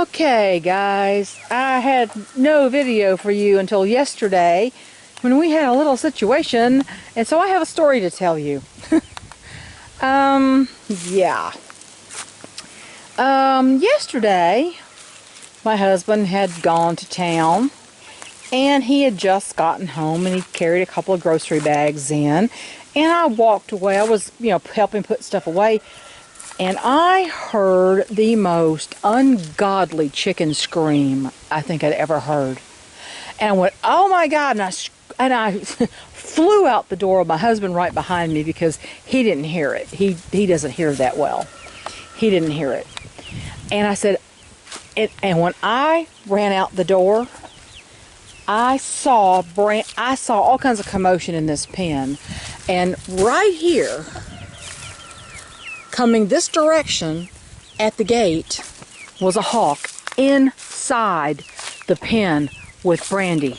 Okay, guys, I had no video for you until yesterday when we had a little situation, and so I have a story to tell you. Yeah. Yesterday, my husband had gone to town, and he had just gotten home, and he carried a couple of grocery bags in, and I walked away. I was, helping put stuff away, and I heard the most ungodly chicken scream I think I'd ever heard. And I went, oh my God, and I flew out the door with my husband right behind me because he didn't hear it. He doesn't hear that well. He didn't hear it. And I said, and when I ran out the door, I saw all kinds of commotion in this pen. And right here, coming this direction at the gate, was a hawk inside the pen with Brandy.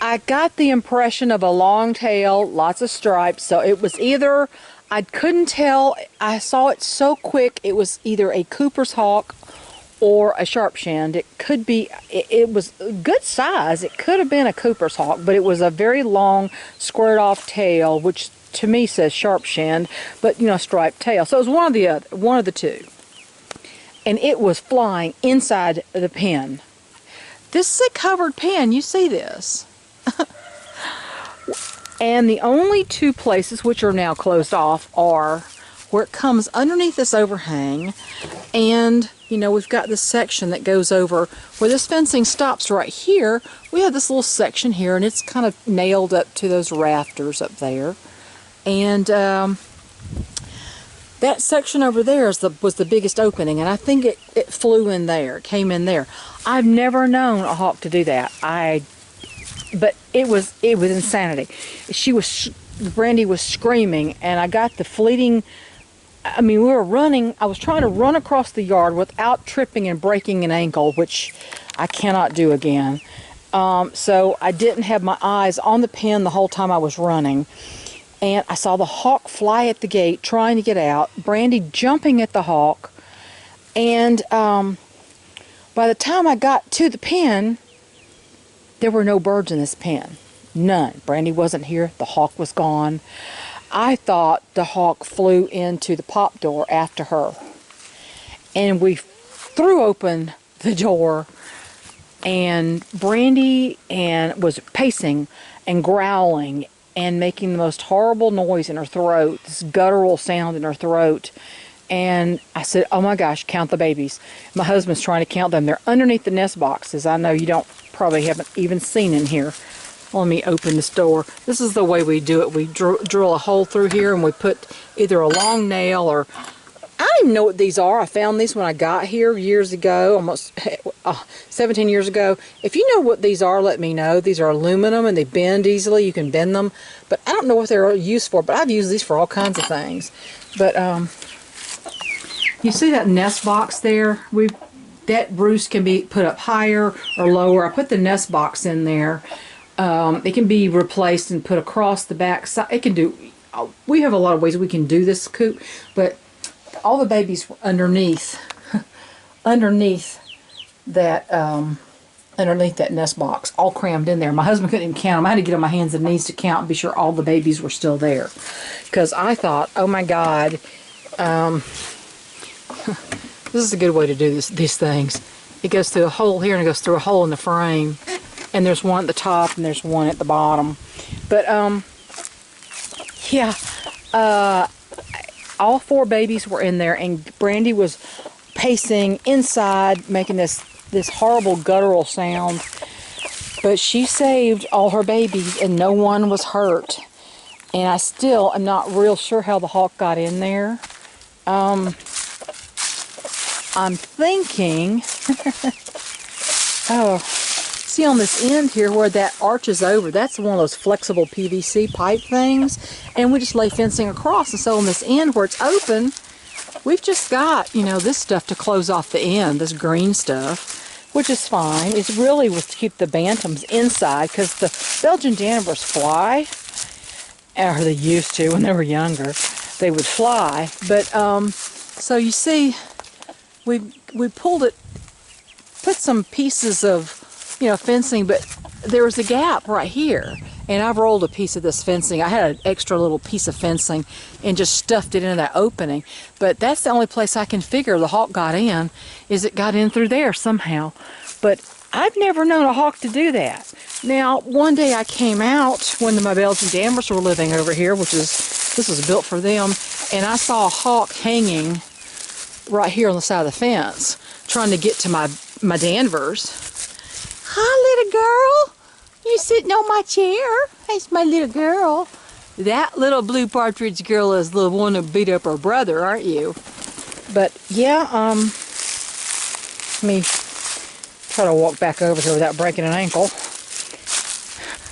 I got the impression of a long tail, lots of stripes, so it was either, I couldn't tell, I saw it so quick, it was either a Cooper's hawk or a Sharp-Shinned. It could be, it was a good size, it could have been a Cooper's hawk, but it was a very long, squared off tail, which to me says Sharp-Shinned, but striped tail. So it was one of the two. And it was flying inside the pen. This is a covered pen, you see this. And the only two places which are now closed off are where it comes underneath this overhang, and we've got this section that goes over where this fencing stops right here. We have this little section here, and it's kind of nailed up to those rafters up there. And that section over there was the biggest opening, and I think it flew in there, it came in there. I've never known a hawk to do that. But it was insanity. Brandy was screaming, and I got the fleeting, we were running, I was trying to run across the yard without tripping and breaking an ankle, which I cannot do again. So I didn't have my eyes on the pen the whole time I was running. And I saw the hawk fly at the gate, trying to get out, Brandy jumping at the hawk, and by the time I got to the pen, there were no birds in this pen. None. Brandy wasn't here. The hawk was gone. I thought the hawk flew into the pop door after her. And we threw open the door, and Brandy was pacing and growling and making the most horrible noise in her throat, this guttural sound in her throat. And I said, oh my gosh, count the babies. My husband's trying to count them. They're underneath the nest boxes. I know you probably haven't even seen in here. Let me open this door. This is the way we do it. We drill a hole through here, and we put either a long nail or, I don't even know what these are. I found these when I got here years ago, almost 17 years ago. If you know what these are, let me know. These are aluminum, and they bend easily. You can bend them. But I don't know what they're used for, but I've used these for all kinds of things. But you see that nest box there? That roost can be put up higher or lower. I put the nest box in there. It can be replaced and put across the back side. We have a lot of ways we can do this coop, but all the babies were underneath that nest box, all crammed in there. My husband couldn't even count them. I had to get on my hands and knees to count and be sure all the babies were still there, because I thought, oh my God, this is a good way to do these things. It goes through a hole here, and it goes through a hole in the frame. And there's one at the top, and there's one at the bottom. But, yeah. All four babies were in there, and Brandy was pacing inside, making this horrible guttural sound. But she saved all her babies, and no one was hurt. And I still am not real sure how the hawk got in there. I'm thinking, see on this end here where that arches over, that's one of those flexible PVC pipe things, and we just lay fencing across. And so on this end where it's open, we've just got, this stuff to close off the end, this green stuff, which is fine. It's really was to keep the bantams inside, because the Belgian Danvers fly, or they used to when they were younger. They would fly, but So you see, we pulled it, put some pieces of, you know, fencing, but there was a gap right here. And I've rolled a piece of this fencing. I had an extra little piece of fencing and just stuffed it into that opening. But that's the only place I can figure the hawk got in, is it got in through there somehow. But I've never known a hawk to do that. Now, one day I came out when my Belgian Danvers were living over here, this was built for them, and I saw a hawk hanging right here on the side of the fence, trying to get to my Danvers. Hi, little girl. You sitting on my chair? That's my little girl. That little blue partridge girl is the one who beat up her brother, aren't you? But yeah, let me try to walk back over here without breaking an ankle.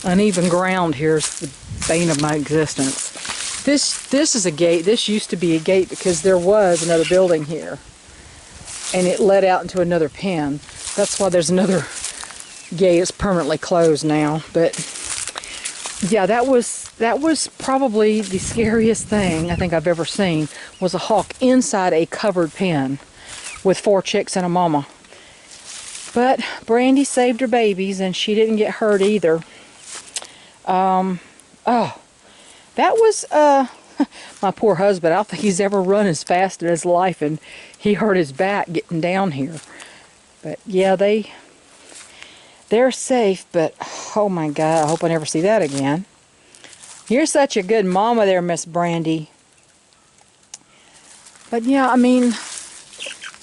Uneven ground here is the bane of my existence. This is a gate. This used to be a gate because there was another building here, and it led out into another pen. That's why there's another gate. It's permanently closed now. But yeah, that was probably the scariest thing I think I've ever seen, was a hawk inside a covered pen with 4 chicks and a mama. But Brandy saved her babies, and she didn't get hurt either. Oh, that was my poor husband. I don't think he's ever run as fast in his life, and he hurt his back getting down here. But yeah, they're safe, but oh my God, I hope I never see that again. You're such a good mama there, Miss Brandy. But yeah, I mean,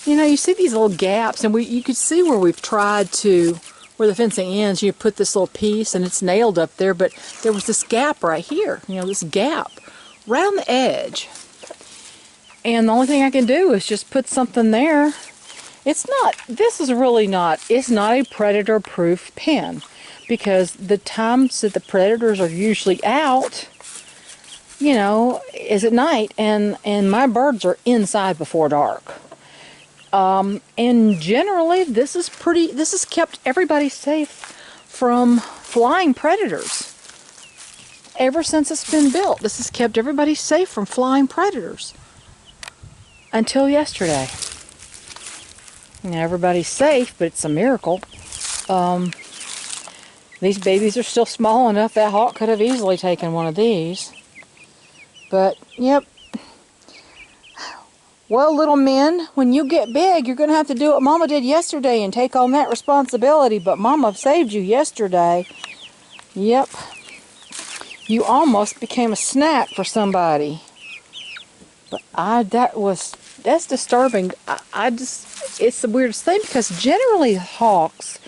you know, you see these little gaps, and you could see where we've tried to, where the fencing ends, you put this little piece and it's nailed up there, but there was this gap right here, you know, this gap right on the edge. And the only thing I can do is just put something there. It's not a predator-proof pen, because the times that the predators are usually out, you know, is at night, and my birds are inside before dark. And generally, this has kept everybody safe from flying predators. Ever since it's been built, this has kept everybody safe from flying predators. Until yesterday. Now, everybody's safe, but it's a miracle. These babies are still small enough that hawk could have easily taken one of these. But, yep. Well, little men, when you get big, you're going to have to do what Mama did yesterday and take on that responsibility. But Mama saved you yesterday. Yep. You almost became a snack for somebody. But that's disturbing. It's the weirdest thing, because generally hawks,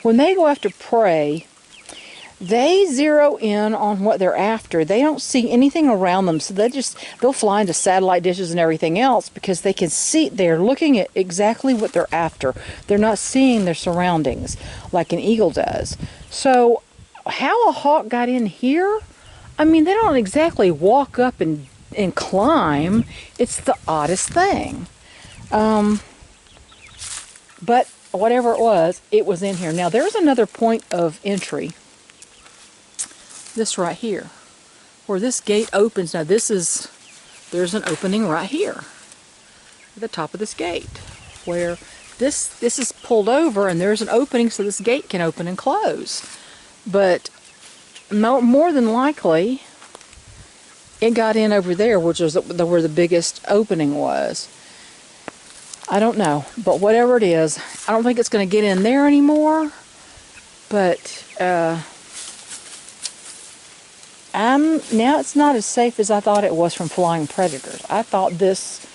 when they go after prey, they zero in on what they're after. They don't see anything around them, so they'll fly into satellite dishes and everything else, because they can see, they're looking at exactly what they're after. They're not seeing their surroundings like an eagle does. So how a hawk got in here, I mean, they don't exactly walk up and climb. It's the oddest thing. But whatever it was in here. Now there's another point of entry. This right here, where this gate opens. Now there's an opening right here at the top of this gate, where this is pulled over, and there's an opening so this gate can open and close. But more than likely, it got in over there, which was where the biggest opening was. I don't know, but whatever it is, I don't think it's going to get in there anymore. But now it's not as safe as I thought it was from flying predators. I thought this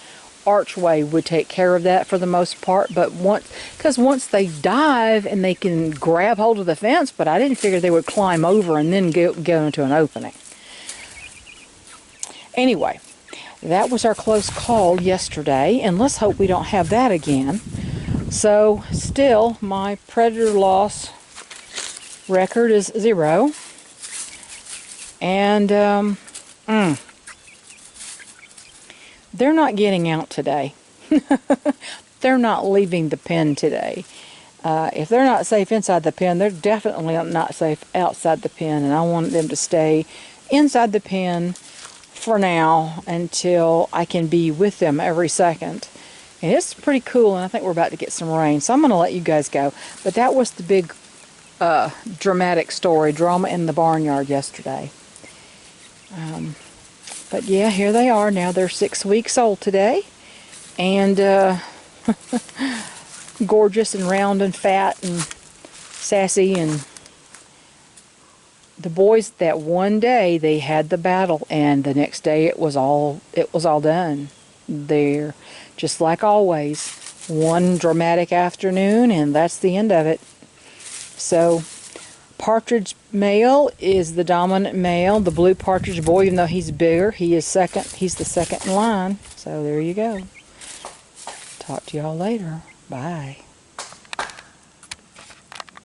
archway would take care of that for the most part, but once they dive and they can grab hold of the fence, but I didn't figure they would climb over and then go into an opening. Anyway, that was our close call yesterday, and let's hope we don't have that again. So still, my predator loss record is 0. And they're not getting out today. They're not leaving the pen today. If they're not safe inside the pen, they're definitely not safe outside the pen, and I want them to stay inside the pen for now until I can be with them every second. And it's pretty cool, and I think we're about to get some rain, so I'm going to let you guys go. But that was the big dramatic story, drama in the barnyard yesterday. But yeah, here they are now. They're 6 weeks old today, and gorgeous and round and fat and sassy. And the boys, that one day they had the battle, and the next day it was all done. They're just like always, one dramatic afternoon, and that's the end of it. So Partridge male is the dominant male. The blue partridge boy, even though he's bigger, he's the second in line. So there you go. Talk to y'all later. Bye.